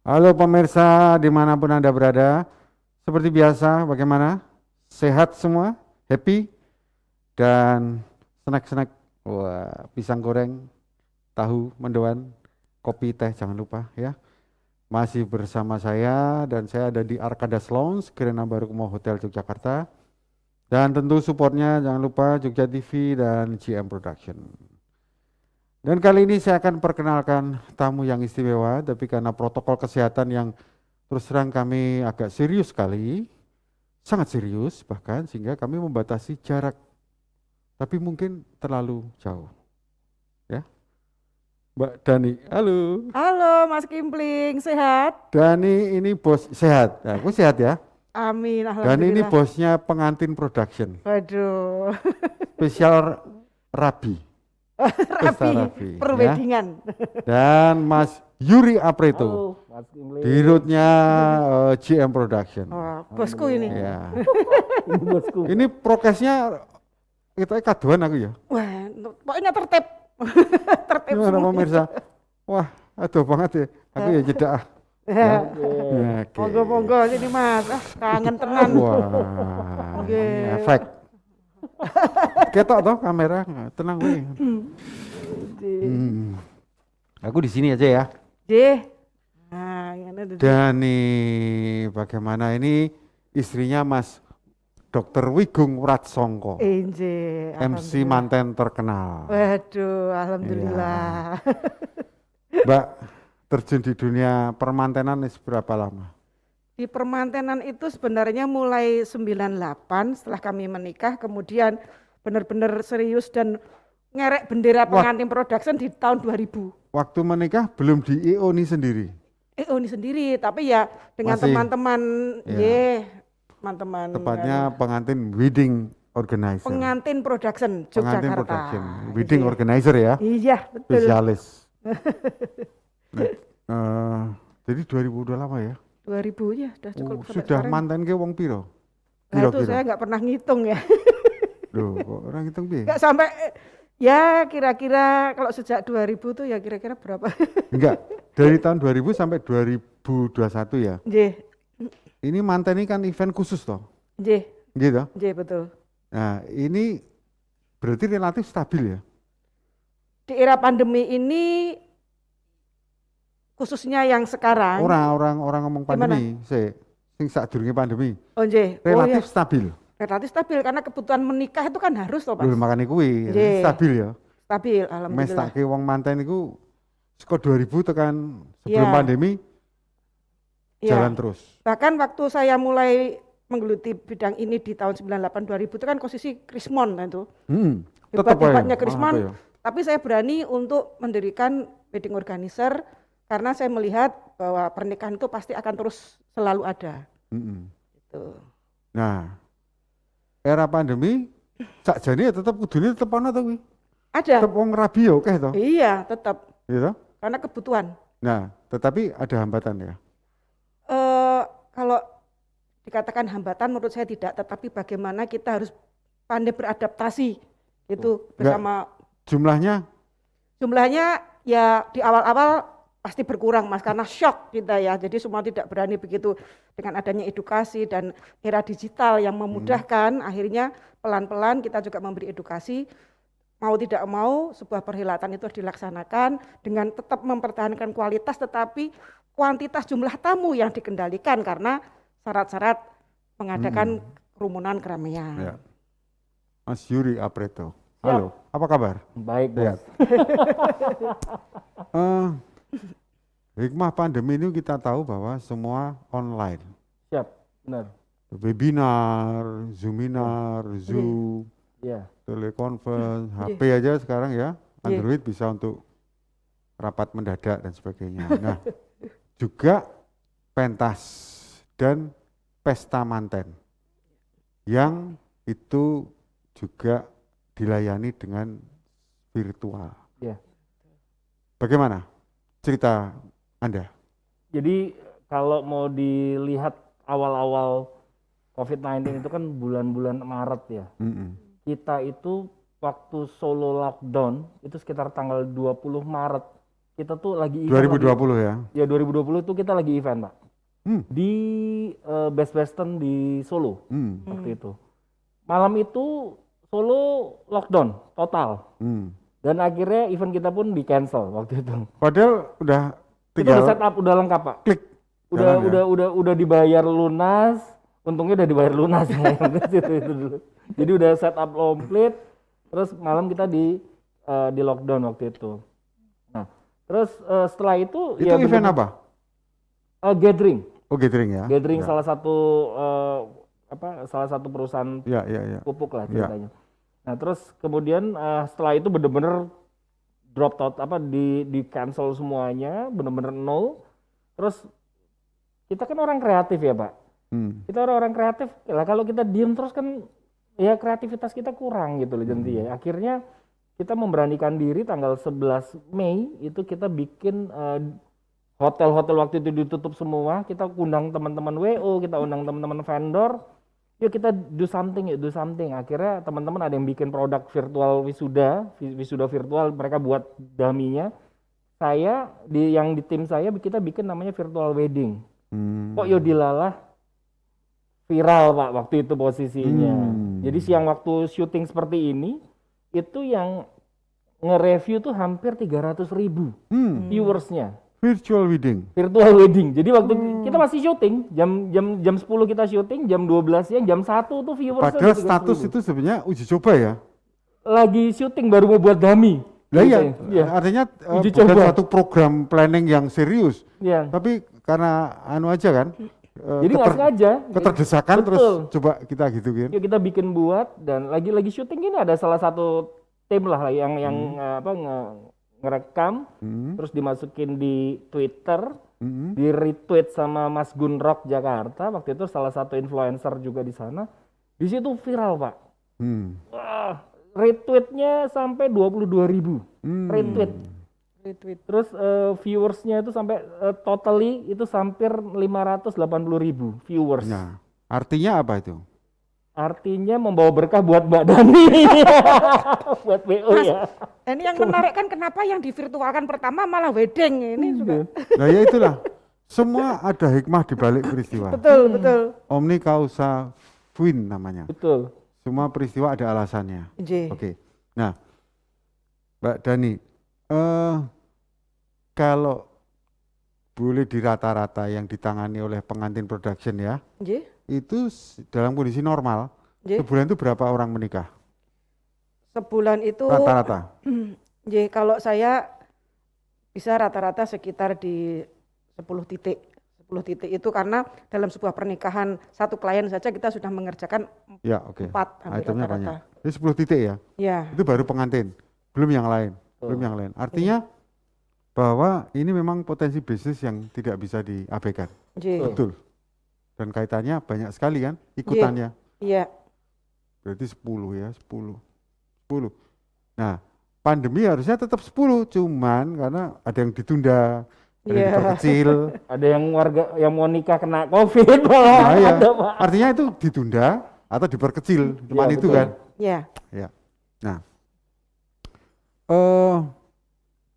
Halo pemirsa dimanapun Anda berada, seperti biasa bagaimana? Sehat semua? Happy? Dan snack-snack, wah, pisang goreng, tahu, mendoan, kopi, teh, jangan lupa ya. Masih bersama saya dan saya ada di Arkadas Lounge, Kirana Barukumo Hotel Yogyakarta. Dan tentu supportnya jangan lupa Jogja TV dan GM Production. Dan kali ini saya akan perkenalkan tamu yang istimewa, tapi karena protokol kesehatan yang terus terang kami agak serius sekali, sangat serius bahkan, sehingga kami membatasi jarak, tapi mungkin terlalu jauh. Ya, Mbak Dani, halo. Halo Mas Kimpling, sehat? Dani ini bos sehat, ya, aku sehat ya. Amin, Dani ini alhamdulillah. bosnya Pengantin Production, Waduh, spesial Rabi, pesta rapi, Rabi, ya. perwedingan. Dan Mas Yuri Apreto, Halo, Mas Kimli. dirutnya GM Production. Oh, bosku ini. Ya. Ini bosku. Ini prokesnya kita kaduan aku ya. Wah, pokoknya tertib. Tertib Gimana semua. pemirsa? Wah, aduh banget ya. Aku ya jeda. Ya. Ya, oke. Monggo-monggo sini Mas. Ah, kangen tenan. Wah, Oke. efek. Ketok toh kamera, tenang gue. Aku di sini aja ya. Deh. Nah, ini ada. Dan nih bagaimana ini istrinya Mas Dr. Wigung Ratsongko, Inje, MC alhamdulillah. manten terkenal. Waduh, alhamdulillah. Mbak terjun di dunia permantenan ini seberapa lama? Di permantenan itu sebenarnya mulai 98 setelah kami menikah, kemudian benar-benar serius dan ngerek bendera pengantin production di tahun 2000. Waktu menikah belum di IO ini sendiri. Ini sendiri, tapi ya dengan Masih, teman-teman, ya. teman-teman Tepatnya pengantin wedding organizer. pengantin production Pengantin Yogyakarta. production, wedding Iya. organizer ya, Iya, betul. spesialis. Jadi 2000 udah lama ya? 2000 ya, sudah cukup sampai Sudah sekarang. mantan ke wong piro? Nah, itu saya nggak pernah ngitung ya. Loh, kok orang hitung piye? Nggak sampai, ya kira-kira kalau sejak 2000 tuh ya kira-kira berapa? Enggak, dari tahun 2000 sampai 2021 ya. J, Ini mantan ini kan event khusus toh, J, gitu. J betul. Nah, ini berarti relatif stabil ya. Di era pandemi ini, khususnya yang sekarang, Orang ngomong pandemi, sing sadurunge pandemi, oh J, relatif oh ya, stabil. relatif stabil karena kebutuhan menikah itu kan harus toh Mas. Lho makane kuwi Nggih. stabil ya. Stabil, alhamdulillah. Mestake wong manten iku saka 2000 tekan sebelum Iya. pandemi Iya. jalan terus. Bahkan waktu saya mulai menggeluti bidang ini di tahun 98-2000 itu kan posisi Krismon kan itu. Tetep Hebat-hebatnya ae. Krismon. Apa ya? Tapi saya berani untuk mendirikan wedding organizer karena saya melihat bahwa pernikahan itu pasti akan terus selalu ada. Gitu. Nah, era pandemi sakjane ya tetep kudune tetep ana to kuwi. Ada. Tetep wong rabi ya akeh to. Iya, tetap. Gitu. Karena kebutuhan. Nah, tetapi ada hambatan ya. Kalau dikatakan hambatan menurut saya tidak, tetapi bagaimana kita harus pandai beradaptasi itu bersama. Jumlahnya ya di awal-awal pasti berkurang Mas karena shock kita ya, jadi semua tidak berani begitu. Dengan adanya edukasi dan era digital yang memudahkan, akhirnya pelan-pelan kita juga memberi edukasi. Mau tidak mau sebuah perhelatan itu harus dilaksanakan dengan tetap mempertahankan kualitas, tetapi kuantitas jumlah tamu yang dikendalikan karena syarat-syarat mengadakan kerumunan keramaian. Ya. Mas Yuri Apreto. Halo, apa kabar? Baik, Sehat. Bos. Hikmah pandemi ini kita tahu bahwa semua online. Siap, benar. Webinar, Zoominar, Zoom, Iya. telekonferensi, HP aja sekarang ya, Android bisa untuk rapat mendadak dan sebagainya. Nah, juga pentas dan pesta manten yang itu juga dilayani dengan virtual. Iya. Bagaimana cerita Anda? Jadi kalau mau dilihat awal-awal COVID-19 itu kan bulan-bulan Maret ya. Kita itu waktu Solo lockdown itu sekitar tanggal 20 Maret kita tuh lagi event 2020 ya. Ya 2020 tuh kita lagi event Pak. Di Best Western di Solo waktu itu. Malam itu Solo lockdown total. Dan akhirnya event kita pun di cancel waktu itu. Padahal udah Kita udah tinggal set up, udah lengkap Pak. klik. Udah jalan ya. udah dibayar lunas. Untungnya udah dibayar lunas ya itu dulu. Jadi udah set up komplit. Terus malam kita di lockdown waktu itu. Nah, terus setelah itu Itu ya event apa? gathering. Oh, gathering ya. Gathering Ya. salah satu perusahaan Ya. pupuk lah ceritanya. Nah, terus kemudian setelah itu bener-bener drop out di cancel semuanya, bener-bener nol. Terus kita kan orang kreatif ya, Pak. Kita orang-orang kreatif. Lah kalau kita diem terus kan ya kreativitas kita kurang gitu loh jadi ya. Akhirnya kita memberanikan diri tanggal 11 Mei itu kita bikin hotel-hotel waktu itu ditutup semua, kita undang teman-teman WO, kita undang teman-teman vendor, yuk kita do something. Akhirnya teman-teman ada yang bikin produk virtual wisuda virtual, mereka buat daminya. Saya yang di tim saya kita bikin namanya virtual wedding. Kok yodilalah viral Pak waktu itu posisinya. Jadi siang waktu syuting seperti ini, itu yang nge-review tuh hampir 300.000 viewersnya. Virtual wedding. Jadi waktu kita masih syuting, jam 10 kita syuting, jam 12 siang, jam 1 tuh viewersnya. Padahal status itu sebenarnya uji coba ya. Lagi syuting baru mau buat dummy. Lah Gitu iya, ya. artinya Uji bukan coba. satu program planning yang serius. Iya. Tapi karena aja kan. Jadi nggak sengaja. Keterdesakan terus Betul. coba kita gituin. Yuk kita bikin buat dan lagi syuting ini ada salah satu tim lah yang ngerekam, terus dimasukin di Twitter, di retweet sama Mas Gunrock Jakarta. Waktu itu salah satu influencer juga di sana. Di situ viral Pak. Wah, retweetnya sampai 22.000 retweet. Terus viewersnya itu sampai totally itu hampir 580.000 viewers. Nah, artinya apa itu? Artinya membawa berkah buat Mbak Dani. Buat BO Mas, ya. ini yang menarik kan kenapa yang divirtualkan pertama malah wedding ini juga. Nah ya itulah. Semua ada hikmah di balik peristiwa. Betul. Omni causa fuit namanya. Betul. Semua peristiwa ada alasannya. Nggih. Oke. Nah, Mbak Dani, kalau boleh di rata-rata yang ditangani oleh pengantin production ya, Nggih. itu dalam kondisi normal, Nggih. sebulan itu berapa orang menikah? Sebulan itu Rata-rata. nggih, kalau saya bisa rata-rata sekitar di 10 titik. 10 titik itu karena dalam sebuah pernikahan satu klien saja kita sudah mengerjakan Ya, oke. 4 hampir Itemnya rata-rata. banyak. Ini 10 titik ya. Ya, Itu baru pengantin, belum yang lain. Artinya bahwa ini memang potensi bisnis yang tidak bisa diabaikan. nggih. Betul. Dan kaitannya banyak sekali kan ikutannya. Iya. Berarti 10 ya, 10. Nah, pandemi harusnya tetap 10, cuman karena ada yang ditunda, ada yang Iya. diperkecil. Ada yang warga yang mau nikah kena COVID malah. Nah, ya. Ada, Pak. Artinya itu ditunda atau diperkecil, cuman Iya, itu betul. kan. Iya. Ya. Nah,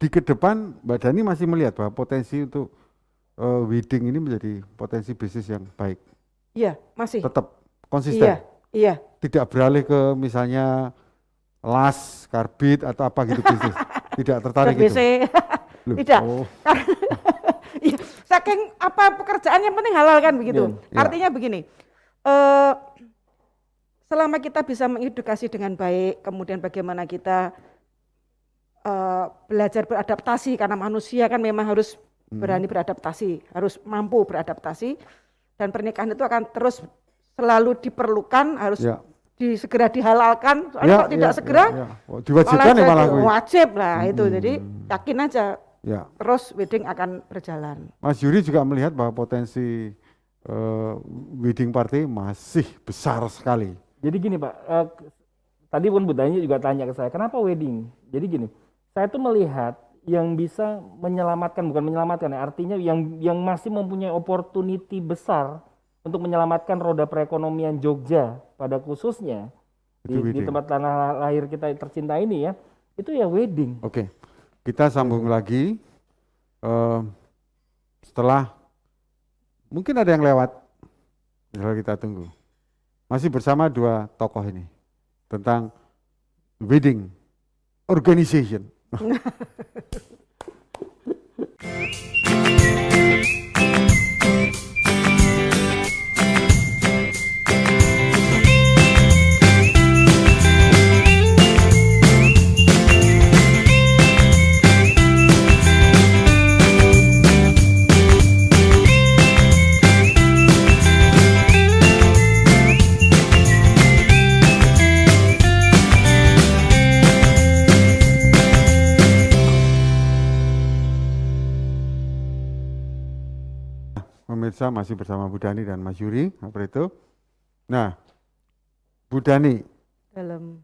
di ke depan Mbak Dani masih melihat bahwa potensi untuk wedding ini menjadi potensi bisnis yang baik. Iya, masih. Tetap konsisten. Iya. Tidak beralih ke misalnya las, karbit atau apa gitu bisnis. Tidak tertarik TBC. itu. Loh, Tidak. oh, Iya, saking apa pekerjaan yang penting halal kan begitu. Iya. Artinya begini, selama kita bisa mengedukasi dengan baik, kemudian bagaimana kita belajar beradaptasi karena manusia kan memang harus berani beradaptasi, harus mampu beradaptasi, dan pernikahan itu akan terus selalu diperlukan, harus Ya. segera dihalalkan. Soalnya kalau tidak segera Oh, diwajibkan ya malah jadi gue. wajib lah itu. Jadi yakin aja Ya. terus wedding akan berjalan. Mas Yuri juga melihat bahwa potensi wedding party masih besar sekali. Jadi gini Pak, tadi pun Bu Dani juga tanya ke saya, kenapa wedding? Jadi gini, saya tuh melihat yang bisa menyelamatkan, bukan menyelamatkan ya, artinya yang masih mempunyai opportunity besar untuk menyelamatkan roda perekonomian Jogja pada khususnya Itu di wedding. tempat tanah lahir kita tercinta ini ya, itu ya wedding. Oke, kita sambung lagi eh, setelah mungkin ada yang lewat, misalnya kita tunggu. Masih bersama dua tokoh ini tentang wedding organization. Pemirsa masih bersama Bu Dani dan Mas Yuri, apa itu? Nah, Bu Dani, Dalam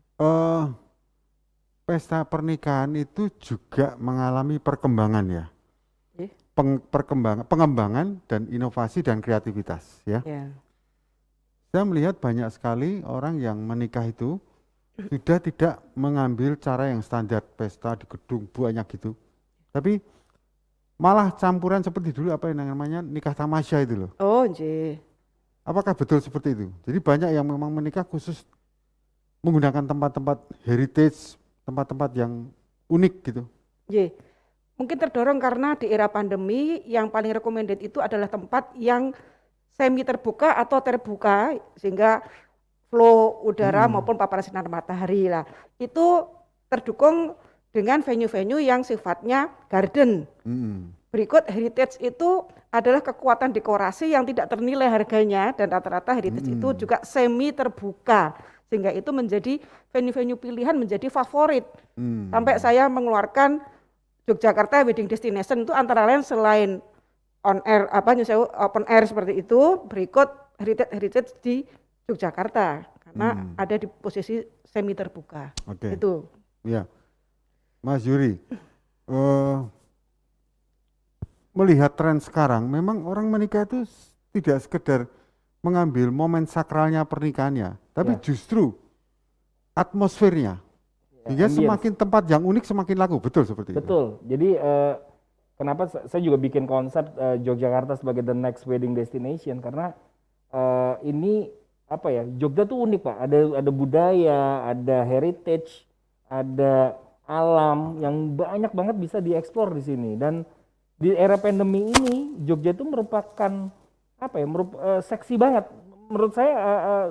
pesta pernikahan itu juga mengalami perkembangan ya, eh, pengembangan dan inovasi dan kreativitas ya. ya. Saya melihat banyak sekali orang yang menikah itu sudah tidak mengambil cara yang standar pesta di gedung banyak gitu, tapi malah campuran seperti dulu apa yang namanya nikah tamasya itu loh. Oh, nggih. Apakah betul seperti itu? Jadi banyak yang memang menikah khusus menggunakan tempat-tempat heritage, tempat-tempat yang unik gitu. Nggih. Mungkin terdorong karena di era pandemi yang paling recommended itu adalah tempat yang semi terbuka atau terbuka sehingga flow udara maupun paparan sinar matahari lah. Itu terdukung dengan venue-venue yang sifatnya garden. Berikut heritage itu adalah kekuatan dekorasi yang tidak ternilai harganya dan rata-rata heritage itu juga semi terbuka sehingga itu menjadi venue-venue pilihan menjadi favorit. Sampai saya mengeluarkan Yogyakarta Wedding Destination itu antara lain selain on air open air seperti itu, berikut heritage di Yogyakarta karena ada di posisi semi terbuka. Oke. Itu. Ya, Mas Yuri, melihat tren sekarang, memang orang menikah itu tidak sekedar mengambil momen sakralnya pernikahannya, tapi justru atmosfernya. Sehingga ambience. semakin tempat yang unik semakin laku, betul seperti itu. Betul. Jadi kenapa saya juga bikin konsep Yogyakarta sebagai the next wedding destination karena ini apa ya, Jogja tuh unik Pak. Ada budaya, ada heritage, ada alam yang banyak banget bisa dieksplor di sini. Dan di era pandemi ini Jogja itu merupakan apa ya, seksi banget. Menurut saya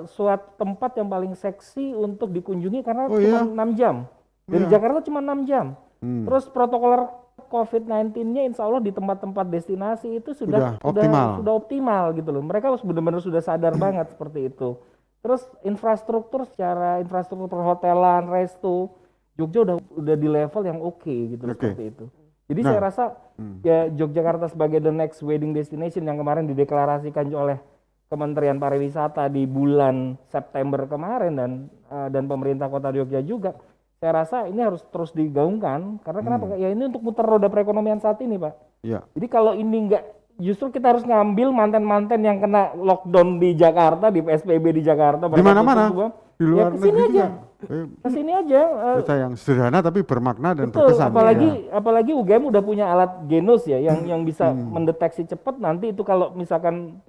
suatu tempat yang paling seksi untuk dikunjungi karena cuma 6 jam. Dari Jakarta cuma 6 jam. Terus protokol COVID-19-nya insya Allah di tempat-tempat destinasi itu sudah optimal gitu loh. Mereka benar-benar sudah sadar banget seperti itu. Terus infrastruktur perhotelan, resto, Jogja udah di level yang oke gitu loh, seperti itu. Jadi saya rasa ya Yogyakarta sebagai the next wedding destination yang kemarin dideklarasikan oleh Kementerian Pariwisata di bulan September kemarin dan pemerintah Kota Jogja juga, saya rasa ini harus terus digaungkan karena kenapa? Ya ini untuk muter roda perekonomian saat ini Pak. Iya. Jadi kalau ini enggak, justru kita harus ngambil manten-manten yang kena lockdown di Jakarta, di PSBB di Jakarta. Di mana-mana, di luar ya kesini negeri aja. juga. Kesini aja. Kita yang sederhana tapi bermakna dan Betul, berkesan. apalagi UGM udah punya alat Genus ya yang bisa mendeteksi cepat. Nanti itu kalau misalkan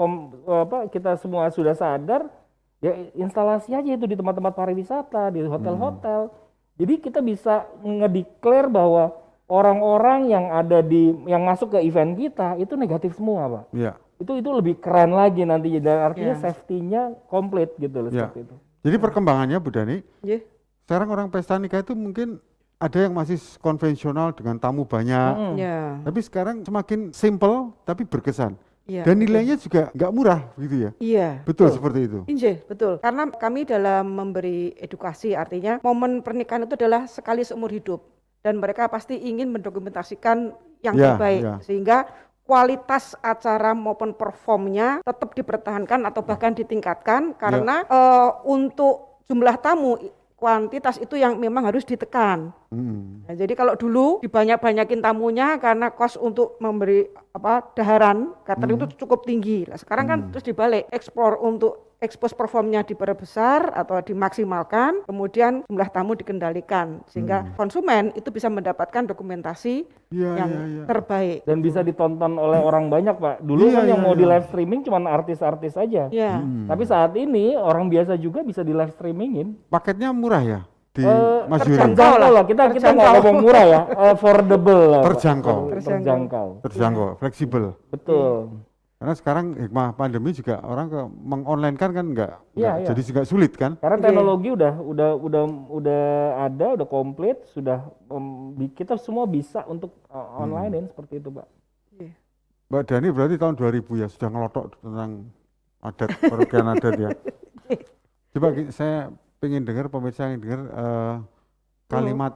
kita semua sudah sadar, ya instalasi aja itu di tempat-tempat pariwisata, di hotel-hotel. Jadi kita bisa ngedeklar bahwa orang-orang yang masuk ke event kita itu negatif semua, Pak. Iya. Itu lebih keren lagi nanti, dan artinya safety-nya komplit gitu loh, seperti itu. Jadi perkembangannya Bu Dani, Sekarang orang pesta nikah itu mungkin ada yang masih konvensional dengan tamu banyak, tapi sekarang semakin simple tapi berkesan. Dan nilainya juga nggak murah gitu ya. Iya. Betul seperti itu. Iya, betul. Karena kami dalam memberi edukasi artinya momen pernikahan itu adalah sekali seumur hidup dan mereka pasti ingin mendokumentasikan yang terbaik sehingga kualitas acara maupun performnya tetap dipertahankan atau bahkan ditingkatkan karena untuk jumlah tamu kuantitas itu yang memang harus ditekan. Nah, jadi kalau dulu dibanyak-banyakin tamunya karena kos untuk memberi daharan catering itu cukup tinggi. Nah, sekarang kan terus dibalik, eksplor untuk expose performnya diperbesar atau dimaksimalkan, kemudian jumlah tamu dikendalikan sehingga konsumen itu bisa mendapatkan dokumentasi yang terbaik. Dan bisa ditonton oleh orang banyak, Pak. Dulu kan yang mau di live streaming cuma artis-artis aja. Iya. Tapi saat ini orang biasa juga bisa di live streamingin. Paketnya murah ya di Mas Yuri? Terjangkau lah, kita nggak ngomong murah ya, affordable lah, Pak. Terjangkau, fleksibel. Betul. Karena sekarang hikmah pandemi juga orang mengonline kan enggak, Iya. jadi juga sulit kan? Karena teknologi udah ada, udah komplit, sudah kita semua bisa untuk onlinein seperti itu, Pak. Mbak Dani berarti tahun 2000 ya sudah ngelotok tentang adat, perubahan adat ya. Coba saya pengen dengar, pemirsa yang dengar kalimat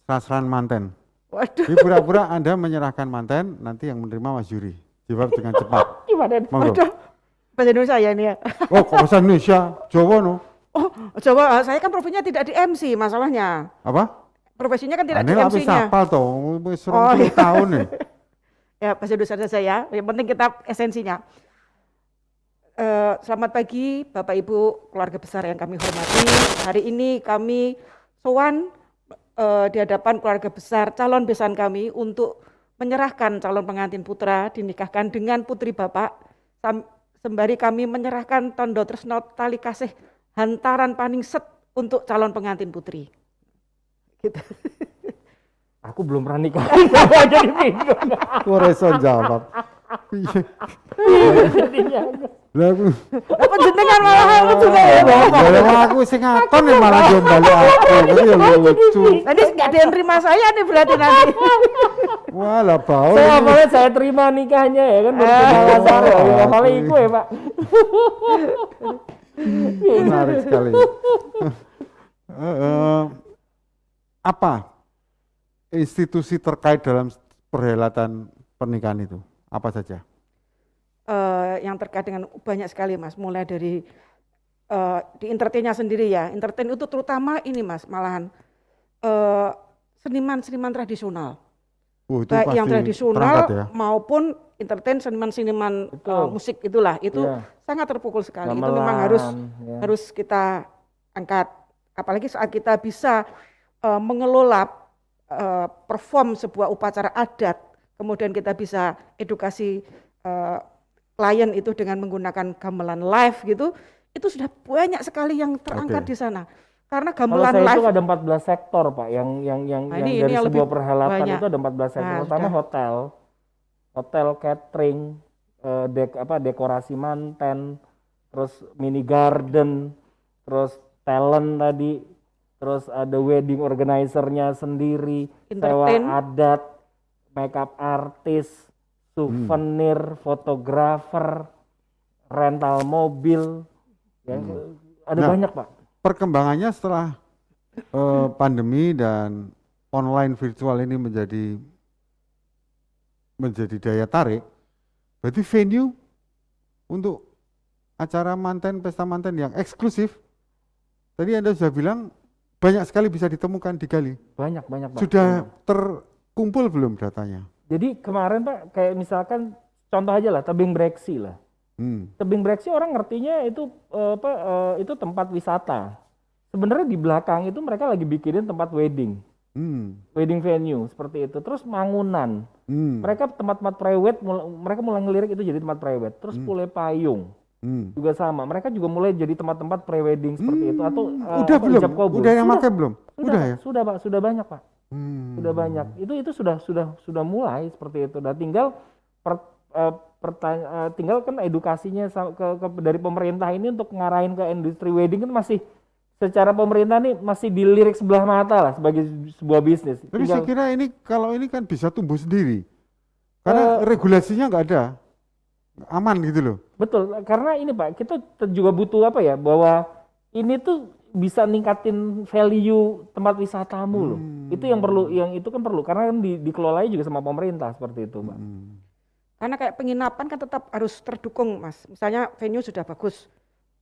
sasran manten. Waduh. Jadi pura-pura Anda menyerahkan manten, nanti yang menerima Mas Yuri. Jawab dengan cepat. Gimana? Waduh. Bahasa Indonesia ya ini ya. Oh, kok bahasa Indonesia? Jawa no? Oh, coba saya kan profesinya tidak di MC masalahnya. Apa? Profesinya kan tidak Ane di habis MC-nya. sapal toh, wis Oh, 20 tahun nih. Ya, bahasa Indonesia saja ya. Yang penting kita esensinya. Selamat pagi Bapak Ibu keluarga besar yang kami hormati. Hari ini kami sowan di hadapan keluarga besar calon besan kami untuk menyerahkan calon pengantin putra dinikahkan dengan putri Bapak. Sembari kami menyerahkan tondo tresno tali kasih hantaran paningset untuk calon pengantin putri. Gitu. Aku belum pernah nikah. Jadi bingung. Ora iso jawab. Jadinya Lah aku Penjenengan malah juga ya. lah aku sing ngakon ya malah jombali aku. Itu ya lucu. Nanti nggak ada yang terima saya nih berarti nanti. Wah, lah bau. saya apalagi saya terima nikahnya ya kan baru kenal Sarah ya apalagi iku ya, Pak. Menarik sekali. Apa institusi terkait dalam perhelatan pernikahan itu? Apa saja? Yang terkait dengan banyak sekali Mas, mulai dari di entertainnya sendiri ya. Entertain itu terutama ini Mas, malahan seniman-seniman tradisional. Itu Baik yang pasti tradisional terangkat ya. maupun entertain seniman-seniman musik itulah, itu sangat terpukul sekali. Itu Gamelan, memang harus kita angkat. Apalagi saat kita bisa mengelola perform sebuah upacara adat, kemudian kita bisa edukasi klien itu dengan menggunakan gamelan live gitu, itu sudah banyak sekali yang terangkat di sana. Karena gamelan kalau saya live itu ada 14 sektor, Pak, yang ini dari yang sebuah lebih perhelatan banyak. itu ada 14 sektor. Pertama hotel, catering, dekorasi manten, terus mini garden, terus talent tadi, terus ada wedding organizer-nya sendiri, sewa Entertain. adat, makeup artist, souvenir, fotografer, rental mobil, ya, ada Nah, banyak, Pak. Perkembangannya setelah pandemi dan online virtual ini menjadi daya tarik, berarti venue untuk acara manten, pesta manten yang eksklusif, tadi Anda sudah bilang banyak sekali bisa ditemukan, digali. Banyak, Pak. Sudah terkumpul belum datanya? Jadi kemarin, Pak, kayak misalkan contoh aja lah, tebing breksi lah. Tebing breksi orang ngertinya itu itu tempat wisata. Sebenarnya di belakang itu mereka lagi bikinin tempat wedding. Wedding venue seperti itu. Terus Mangunan. Mereka tempat-tempat private mereka mulai ngelirik itu jadi tempat private. Terus Pule Payung. Juga sama. Mereka juga mulai jadi tempat-tempat pre-wedding seperti itu atau udah belum? ijab kabul. Udah yang pakai belum? Sudah ya? Sudah, Pak, sudah banyak, Pak. Sudah banyak. Itu sudah mulai seperti itu. Dan tinggal tinggal kan edukasinya dari pemerintah ini untuk ngarahin ke industri wedding kan masih secara pemerintah nih masih dilirik sebelah mata lah sebagai sebuah bisnis. Tapi saya kira ini kalau ini kan bisa tumbuh sendiri. Karena regulasinya nggak ada. Aman gitu loh. Betul, karena ini Pak, kita juga butuh apa ya, bahwa ini tuh bisa ningkatin value tempat wisatamu loh. Itu yang perlu, yang itu kan perlu, karena kan dikelolanya juga sama pemerintah seperti itu, Pak. Karena kayak penginapan kan tetap harus terdukung Mas. Misalnya venue sudah bagus,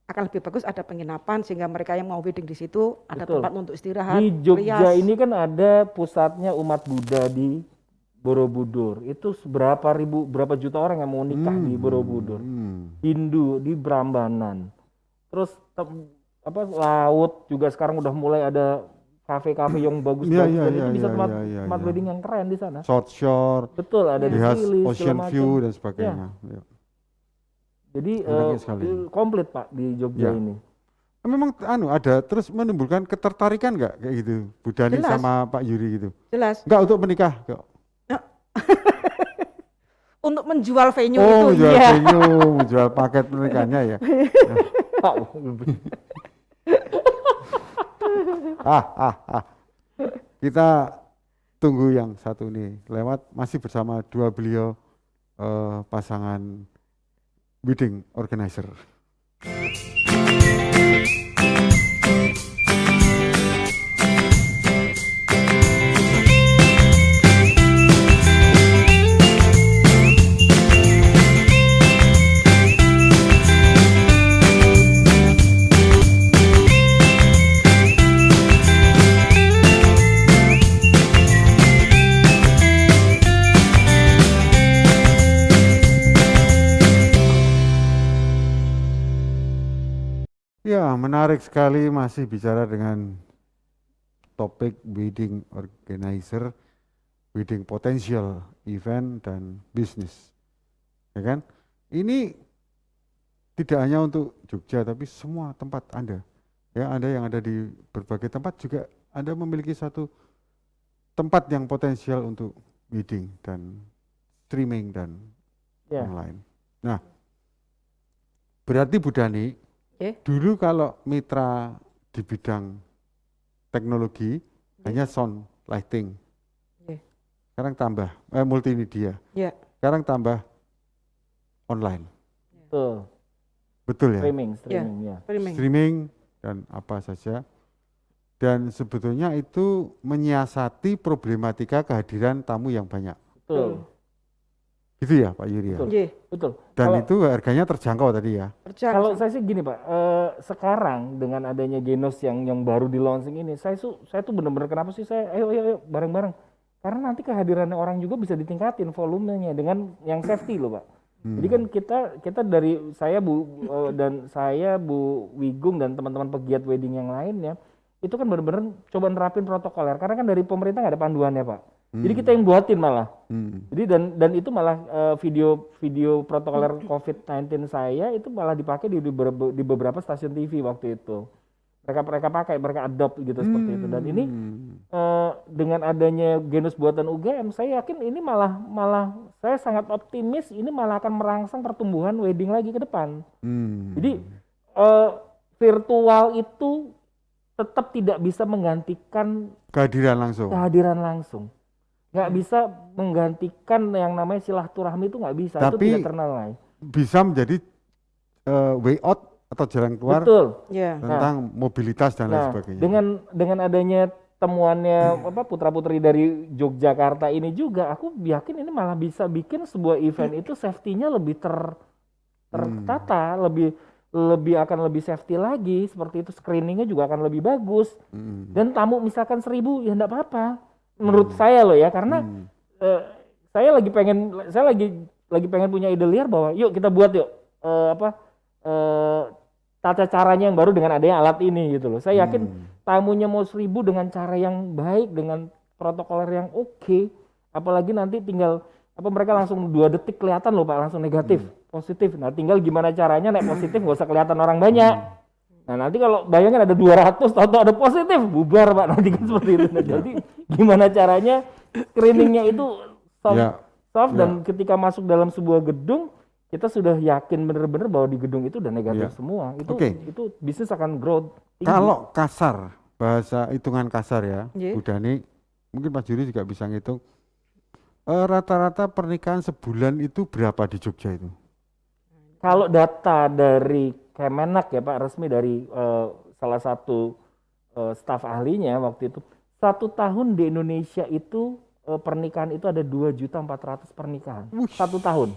akan lebih bagus ada penginapan sehingga mereka yang mau wedding di situ ada Betul. tempat untuk istirahat, Di Jogja rias. ini kan ada pusatnya umat Buddha di Borobudur. Itu berapa juta orang yang mau nikah di Borobudur. Hindu di Prambanan. Terus laut juga sekarang udah mulai ada kafe-kafe yang bagus-bagus Iya, dan iya, itu bisa iya, tempat, iya, tempat iya. wedding yang keren di sana. South Shore, Betul, ada di lihat Gili, ocean segala view macam. dan sebagainya. Ya. Jadi Menarik sekali. komplit Pak di Jogja Ya. ini. Memang ada terus menimbulkan ketertarikan nggak kayak gitu, Bu Dani Jelas. sama Pak Yuri gitu? Jelas. Enggak untuk menikah kok. Untuk menjual venue Oh, itu, menjual iya. venue, menjual paket pernikahannya ya. Pak, Kita tunggu yang satu nih lewat, masih bersama dua beliau pasangan wedding organizer. Ya, menarik sekali masih bicara dengan topik wedding organizer, wedding potential event dan bisnis. Ya kan? Ini tidak hanya untuk Jogja tapi semua tempat Anda. Ya, Anda yang ada di berbagai tempat juga Anda memiliki satu tempat yang potensial untuk wedding dan streaming dan ya. online. Nah, berarti Bu Dani, dulu kalau mitra di bidang teknologi hanya sound, lighting. Sekarang tambah multimedia. Sekarang tambah online. Betul. Betul ya? Streaming ya. Streaming dan apa saja. Dan sebetulnya itu menyiasati problematika kehadiran tamu yang banyak. Betul. Gitu ya Pak Yuri ya? Betul. Dan itu harganya terjangkau tadi ya? Kalau saya sih gini Pak, sekarang dengan adanya Genos yang baru di launching ini, saya tuh benar-benar kenapa sih ayo bareng-bareng. Karena nanti kehadirannya orang juga bisa ditingkatin volumenya dengan yang safety loh Pak. Jadi kan kita dari saya dan saya Bu Wigung dan teman-teman pegiat wedding yang lainnya itu kan benar-benar coba nerapin protokoler karena kan dari pemerintah nggak ada panduannya Pak. Jadi kita yang buatin malah. Jadi dan itu malah video protokoler COVID-19 saya itu malah dipakai di beberapa stasiun TV waktu itu. Mereka adopt gitu seperti itu. Dan ini dengan adanya Genus buatan UGM, saya yakin ini malah saya sangat optimis ini malah akan merangsang pertumbuhan wedding lagi ke depan. Jadi virtual itu tetap tidak bisa menggantikan kehadiran langsung. Nggak bisa menggantikan yang namanya silaturahmi itu nggak bisa. Tapi itu tidak ternilai. Bisa menjadi way out atau jalan keluar. Betul. Tentang mobilitas dan lain sebagainya. Dengan adanya temuannya putra-putri dari Yogyakarta ini juga, aku yakin ini malah bisa bikin sebuah event itu safety-nya lebih tertata, lebih akan lebih safety lagi, seperti itu screeningnya juga akan lebih bagus. Dan tamu misalkan 1.000 ya enggak apa-apa. Menurut saya loh ya, karena saya lagi pengen punya ide liar bahwa yuk kita buat yuk tata caranya yang baru dengan adanya alat ini gitu loh. Saya yakin tamunya mau 1.000 dengan cara yang baik, dengan protokoler yang oke, apalagi nanti tinggal mereka langsung 2 detik kelihatan loh Pak, langsung negatif, positif. Nah tinggal gimana caranya naik positif nggak usah kelihatan orang banyak. Nah nanti kalau bayangin ada 200 atau ada positif, bubar Pak, nanti kan seperti itu. Nah, jadi gimana caranya screeningnya itu soft dan ketika masuk dalam sebuah gedung kita sudah yakin benar-benar bahwa di gedung itu udah negatif semua. Itu bisnis akan growth tinggi. Kalau kasar, bahasa hitungan kasar ya, Bu Dani, mungkin Pak Juri juga bisa ngitung. Rata-rata pernikahan sebulan itu berapa di Jogja itu? Kalau data dari Kemenak ya Pak, resmi dari salah satu staf ahlinya waktu itu, 1 tahun di Indonesia itu pernikahan itu ada 2.400.000 pernikahan. 1 tahun.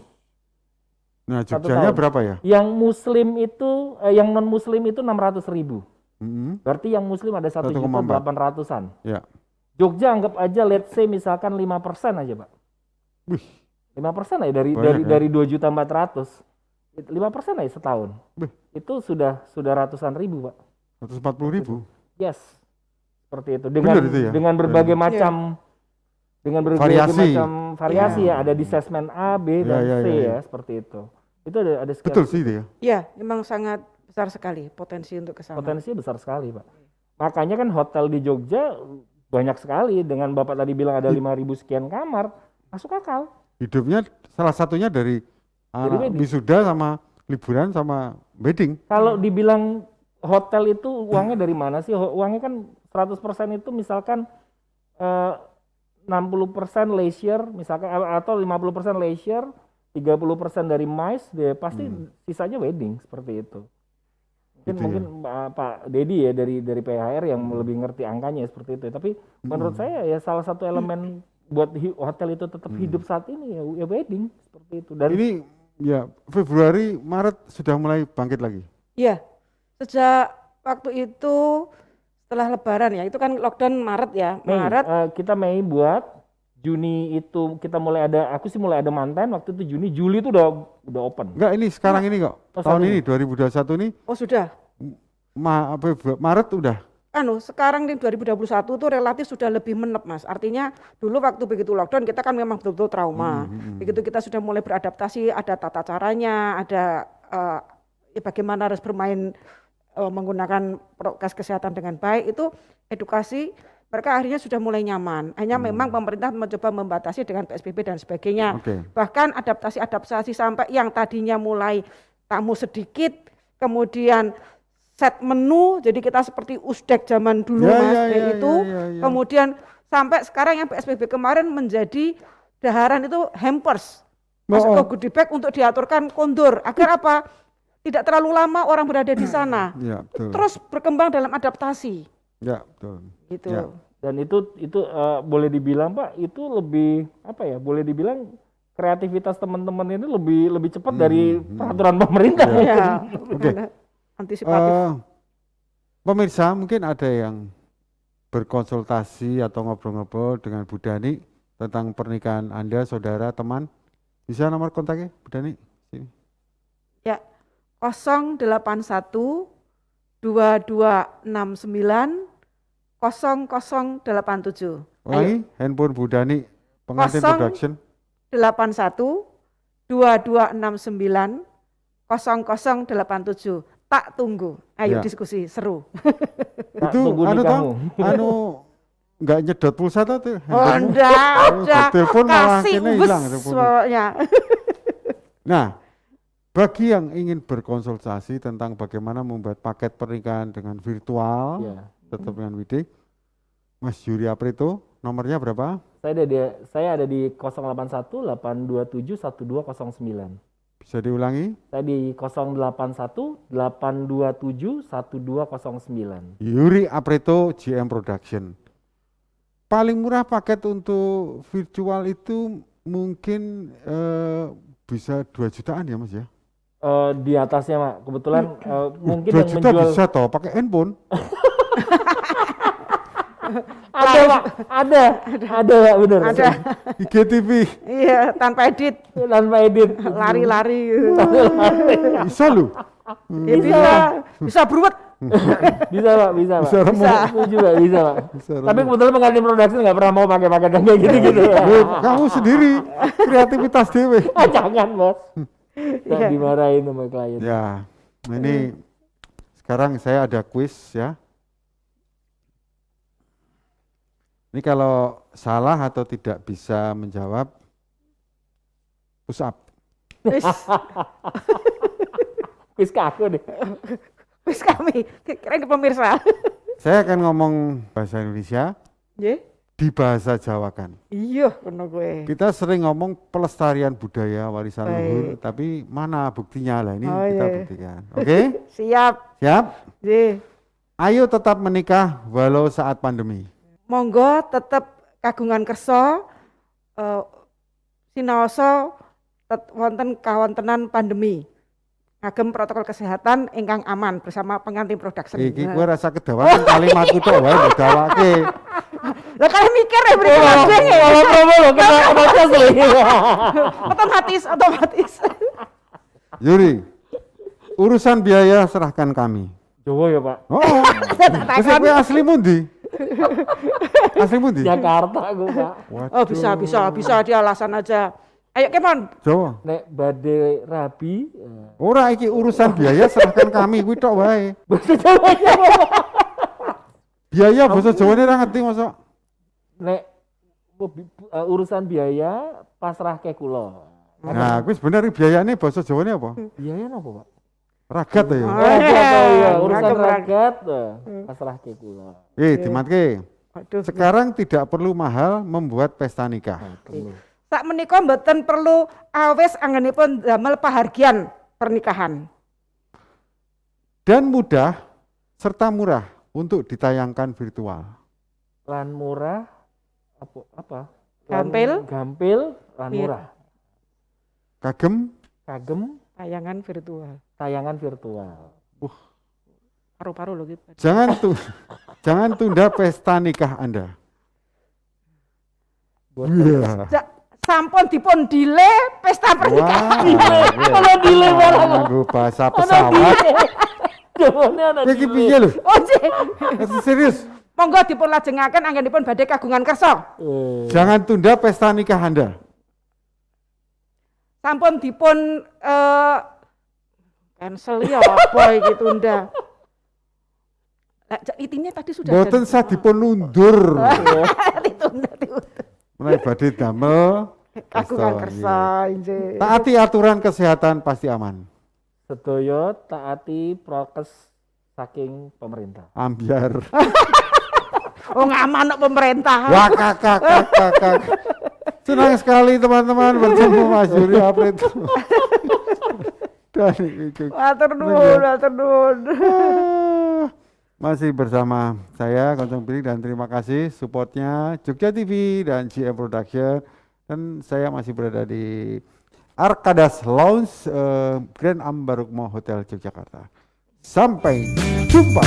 Nah, Satu Jogjanya tahun. berapa ya? Yang muslim itu, yang non muslim itu 600.000. Mm-mm. Berarti yang muslim ada 1,4. 1.800.000-an. Ya. Jogja anggap aja let's say misalkan 5% aja, Pak. Wih, 5% aja dari banyak ya? dari 2.400.000. 5% aja setahun. Wih. Itu sudah ratusan ribu, Pak. 140.000. Yes. Seperti itu. Benar itu ya? Dengan berbagai Iya. macam dengan berbagai Variasi. macam variasi Iya. ya, ada di segmen A, B dan Iya, C iya, iya. ya, seperti itu. Itu ada sekian. Betul sih itu ya. Ya, memang sangat besar sekali potensi untuk ke sana. Potensinya besar sekali, Pak. Makanya kan hotel di Jogja banyak sekali, dengan Bapak tadi bilang ada 5.000 sekian kamar, masuk akal. Hidupnya salah satunya dari anak wedding. wisuda sama liburan sama wedding. Kalau dibilang hotel itu uangnya dari mana sih? Uangnya kan 100% itu misalkan 60% leisure misalkan, atau 50% leisure, 30% dari MICE, dia pasti sisanya wedding, seperti itu. Gitu Mungkin Pak Dedi ya dari PHR yang lebih ngerti angkanya seperti itu. Tapi menurut saya ya salah satu elemen buat hotel itu tetap hidup saat ini ya wedding, seperti itu. Dan Ini ya Februari, Maret sudah mulai bangkit lagi. Iya, sejak waktu itu setelah Lebaran ya, itu kan lockdown Maret ya, Maret. Kita Mei buat, Juni itu kita mulai ada, aku sih mulai ada mantan waktu itu Juni, Juli itu udah open. Enggak, ini sekarang ini kok. Oh, Tahun saat ini 2021 ini Oh sudah. Maret udah. Sekarang di 2021 itu relatif sudah lebih menep, Mas. Artinya dulu waktu begitu lockdown kita kan memang betul-betul trauma. Begitu kita sudah mulai beradaptasi, ada tata caranya, ada bagaimana harus bermain menggunakan prokes kesehatan dengan baik, itu edukasi mereka akhirnya sudah mulai nyaman. Hanya memang pemerintah mencoba membatasi dengan PSBB dan sebagainya. Oke. Bahkan adaptasi sampai yang tadinya mulai tamu sedikit, kemudian set menu, jadi kita seperti usdek zaman dulu, Ya, Mas, ya, kayak ya, itu. ya, ya. Kemudian sampai sekarang yang PSBB kemarin menjadi daharan itu hampers. Masuk ke goodie bag untuk diaturkan kondur. Agar apa? Tidak terlalu lama orang berada di sana. Ya, betul. Terus berkembang dalam adaptasi. Ya, betul. Gitu. Ya. Dan itu boleh dibilang Pak, itu lebih apa ya? Boleh dibilang kreativitas teman-teman ini lebih cepat dari peraturan pemerintah. Ya, Oke. antisipatif. Pemirsa mungkin ada yang berkonsultasi atau ngobrol-ngobrol dengan Bu Dani tentang pernikahan Anda, saudara, teman. Bisa nomor kontaknya Bu Dani? Sini. Ya, 081 2269 0087. Ulangi, handphone Bu Dani, pengantin production. 81 2269 0087. Tak tunggu. Ayo Ya. diskusi seru. Tak Itu tunggu anu nikahmu. nggak nyedot pulsa tuh Oh, enggak ada. telepon malah Kasih kena ubes hilang teleponnya. pokoknya. Nah, bagi yang ingin berkonsultasi tentang bagaimana membuat paket pernikahan dengan virtual, Ya. tetap dengan wedding, Mas Yuri Aprito, nomornya berapa? Saya ada di 081 827 1209. Bisa diulangi? Saya di 081 827 1209. Yuri Aprito, GM Production. Paling murah paket untuk virtual itu mungkin bisa 2 jutaan ya Mas ya? Di atasnya Mak, kebetulan mungkin 2 yang juta menjual bisa toh pakai handphone. ada Pak, ada Pak, bener. Ada. IGTV Iya, tanpa edit, Tanpa edit. lari-lari gitu. bisa loh. Ya, bisa beruat. Bisa Pak, bisa Pak. Bisa remuk. Setuju Pak, bisa Pak. Bisa Tapi remuk. kebetulan pengantin produksi nggak pernah mau pakai paket yang kayak gitu-gitu. Kamu sendiri kreativitas dewe. Jangan Bos. Nggak Iya. dimarahin sama klien. Ya, ini sekarang saya ada quiz ya. Ini kalau salah atau tidak bisa menjawab, push up. Wis, Kuis ke aku deh. wis kami, kirain ke pemirsa. Saya akan ngomong bahasa Indonesia, Nggih. dibahasajawakan. Iya, ngono kowe. Kita sering ngomong pelestarian budaya warisan Baik. luhur, tapi mana buktinya lah ini Oh, kita iya. buktikan. Oke, Siap. siap? Nggih. Ayo tetap menikah walau saat pandemi. Monggo tetep kagungan kersa sinaosa wonten kawontenan pandemi. Ngagem protokol kesehatan ingkang aman bersama pengantin production. Iki kowe rasa kedawan kalimatku tok wae mbok dawake. Lah kalian mikir ya beri kabeh ya. Kalau promo lo kena asli. Otomatis. Yuri, urusan biaya serahkan kami. Jawa ya Pak. Oh, terus kowe asli mundi? Asli mundi? Jakarta gue Pak. Oh bisa dia alasan aja. Ayo Kemon. Jawa. Nek badhe rabi. Ora iki urusan biaya serahkan kami kuwi tok wae. Bahasa Jawanya apa? Biaya basa Jawane ora ngerti mosok. Nek urusan biaya pasrahke kula. Nah, kuwi sebenarnya biayane basa Jawane apa? Biaya napa Pak? Ragat ya. Iya, urusan Ragam. ragat pasrahke kula. Dimatke. Aduh. Sekarang tidak perlu mahal membuat pesta nikah. Perlu. Sak menika mboten perlu awis anggenipun damel pahargyan pernikahan. Dan mudah serta murah untuk ditayangkan virtual. Lan murah apa? Gampil. Lan Iya. murah. Kagem Kagem Tayangan virtual. tayangan virtual. Paru-paru loh gitu. jangan tunda pesta nikah Anda. Iya. Sampun dipun delay pesta pernikahan. Kalau delay malah Pak. Nganggo bahasa pesawat. Jawane ana Iki piye lho? Oh nggih. Serius. Monggo dipun lajengaken anggenipun badhe kagungan kersa. Jangan tunda pesta nikah Anda. Sampun dipun cancel ya apa iki tunda. Lah intinya tadi sudah Mboten sah dipun undur. ditunda. Mulai badhe damel Kagungan pesta, kersa injih. taati aturan kesehatan pasti aman. Sedaya taati prokes saking pemerintah. Ambiar. Oh ngaman kok pemerintah. Wah kakak. Senang sekali teman-teman bertemu Mas Yuri Aprito. Dan itu. Matur nuwun. Masih bersama saya Koncong Pilih dan terima kasih supportnya Jogja TV dan GM Production, dan saya masih berada di Arkadas Lounge Grand Ambarukmo Hotel Yogyakarta. Sampai jumpa.